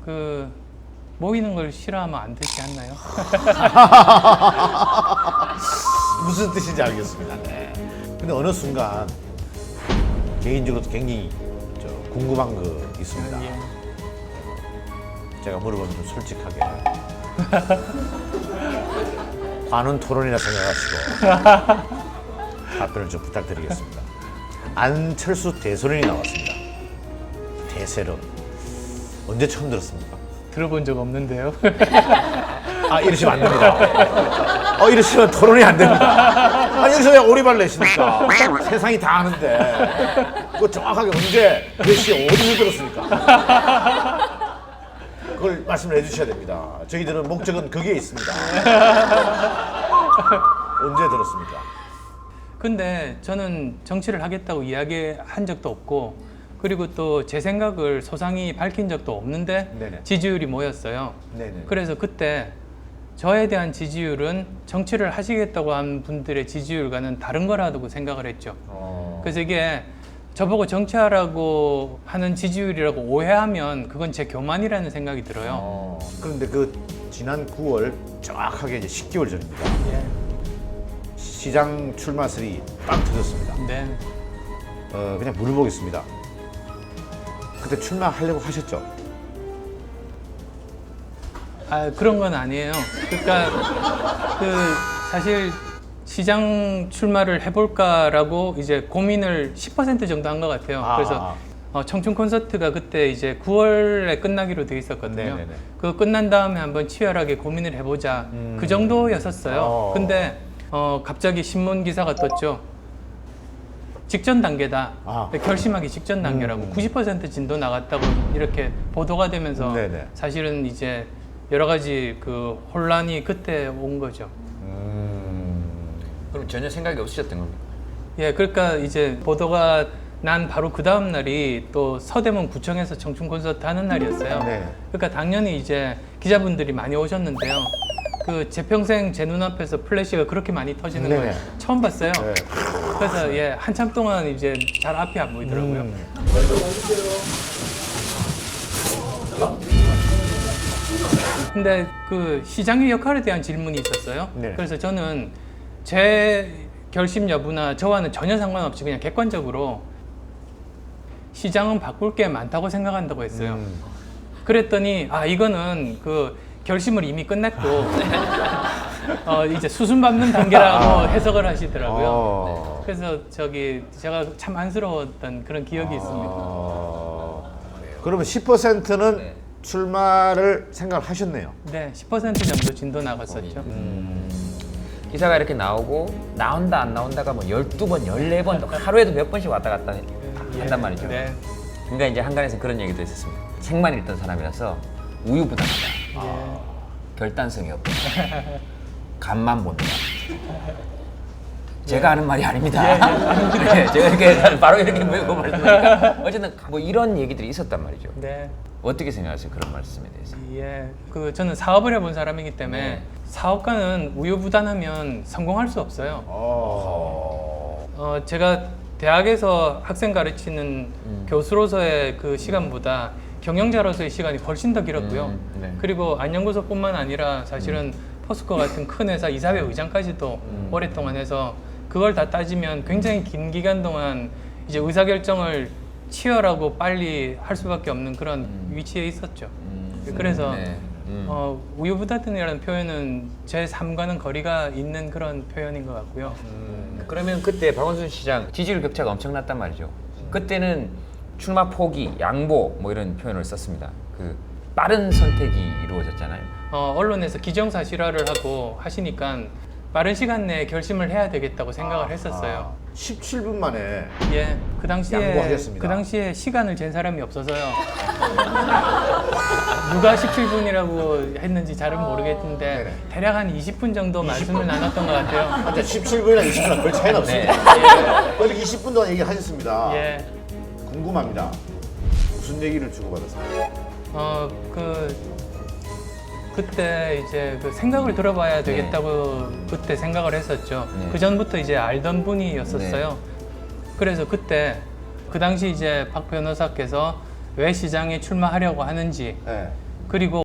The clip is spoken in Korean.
그 모이는 걸 싫어하면 안 되지 않나요? 무슨 뜻인지 알겠습니다. 네. 근데 어느 순간 개인적으로도 굉장히 궁금한 거 있습니다. 예. 제가 물어보면 좀 솔직하게 관훈 토론이라 생각하시고 답변을 좀 부탁드리겠습니다. 안철수 대선인이 나왔습니다. 대세론 언제 처음 들었습니까? 들어본 적 없는데요. 아, 이러시면 안 됩니다. 이러시면 토론이 안 됩니다. 아니, 여기서 왜 오리발 내십니까? 세상이 다 아는데. 그거 정확하게 언제, 몇 시에, 어디서 들었습니까? 그걸 말씀을 해주셔야 됩니다. 저희들은 목적은 거기에 있습니다. 언제 들었습니까? 근데 저는 정치를 하겠다고 이야기한 적도 없고, 그리고 또 제 생각을 소상히 밝힌 적도 없는데 네네. 지지율이 모였어요. 네네. 그래서 그때 저에 대한 지지율은 정치를 하시겠다고 한 분들의 지지율과는 다른 거라고 생각을 했죠. 그래서 이게 저보고 정치하라고 하는 지지율이라고 오해하면 그건 제 교만이라는 생각이 들어요. 그런데 그 지난 9월 정확하게 이제 10개월 전입니다. 예. 시장 출마설이 빵 터졌습니다. 네. 그냥 물어보겠습니다. 그때 출마하려고 하셨죠? 아, 그런 건 아니에요. 그러니까 사실 시장 출마를 해볼까라고 이제 고민을 10% 정도 한 것 같아요. 그래서 청춘 콘서트가 그때 이제 9월에 끝나기로 돼 있었거든요. 네네네. 그거 끝난 다음에 한번 치열하게 고민을 해보자. 그 정도였었어요. 근데 갑자기 신문 기사가 떴죠. 직전 단계다. 결심하기 직전 단계라고 90% 진도 나갔다고 이렇게 보도가 되면서 네네. 사실은 이제 여러 가지 그 혼란이 그때 온 거죠. 그럼 전혀 생각이 없으셨던 겁니까? 예, 그러니까 이제 보도가 난 바로 그 다음 날이 또 서대문 구청에서 청춘 콘서트 하는 날이었어요. 네. 그러니까 당연히 이제 기자분들이 많이 오셨는데요. 그 제 평생 제 눈앞에서 플래시가 그렇게 많이 터지는 걸 네네. 처음 봤어요. 네. 그래서 예, 한참 동안 이제 잘 앞이 안 보이더라고요. 근데 그 시장의 역할에 대한 질문이 있었어요. 네. 그래서 저는 제 결심 여부나 저와는 전혀 상관없이 그냥 객관적으로 시장은 바꿀 게 많다고 생각한다고 했어요. 그랬더니 이거는 그 결심을 이미 끝냈고 이제 수순 밟는 단계라고 해석을 하시더라고요. 그래서 제가 참 안쓰러웠던 그런 기억이 있습니다. 그러면 10%는 출마를 생각을 하셨네요. 네, 10% 정도 진도 나갔었죠. 기사가 이렇게 나오고 나온다 안 나온다가 뭐 12번, 14번 하루에도 몇 번씩 왔다 갔다 한단 말이죠. 네. 그러니까 이제 한간에서 그런 얘기도 있었습니다. 책만 읽던 사람이라서 우유부단하다. 결단성이 없다. 간만 본다. 제가 하는 말이 아닙니다. 네, 제가 이렇게 바로 이렇게 메고 말씀드리니까 어쨌든 뭐 이런 얘기들이 있었단 말이죠. 네. 어떻게 생각하세요? 그런 말씀에 대해서? 예. 저는 사업을 해본 사람이기 때문에 사업가는 우유부단하면 성공할 수 없어요. 제가 대학에서 학생 가르치는 교수로서의 그 시간보다 경영자로서의 시간이 훨씬 더 길었고요. 네. 그리고 안연구소뿐만 아니라 사실은 포스코 같은 큰 회사 이사회 의장까지도 오랫동안 해서 그걸 다 따지면 굉장히 긴 기간 동안 이제 의사결정을 치열하고 빨리 할 수밖에 없는 그런 위치에 있었죠. 그래서 우유부단이라는 표현은 제 삶과는 거리가 있는 그런 표현인 것 같고요. 그러면 그때 박원순 시장 지지율 격차가 엄청났단 말이죠. 그때는 출마 포기, 양보 뭐 이런 표현을 썼습니다. 그 빠른 선택이 이루어졌잖아요. 언론에서 기정사실화를 하고 하시니까 빠른 시간 내에 결심을 해야 되겠다고 생각을 했었어요. 17분 만에 예, 양보하셨습니다. 그 당시에 시간을 잰 사람이 없어서요. 누가 17분이라고 했는지 잘은 모르겠는데 네네. 대략 한 20분 정도 말씀을 나눴던 것 같아요. 17분이나 20분이나 별 차이는 없습니다. 그래서 20분 동안 얘기하셨습니다. 예, 궁금합니다. 무슨 얘기를 주고받았습니까? 그때 이제 그 생각을 들어봐야 되겠다고 그때 생각을 했었죠. 네. 그 전부터 이제 알던 분이었었어요. 그래서 그때 그 당시 이제 박 변호사께서 왜 시장에 출마하려고 하는지 네. 그리고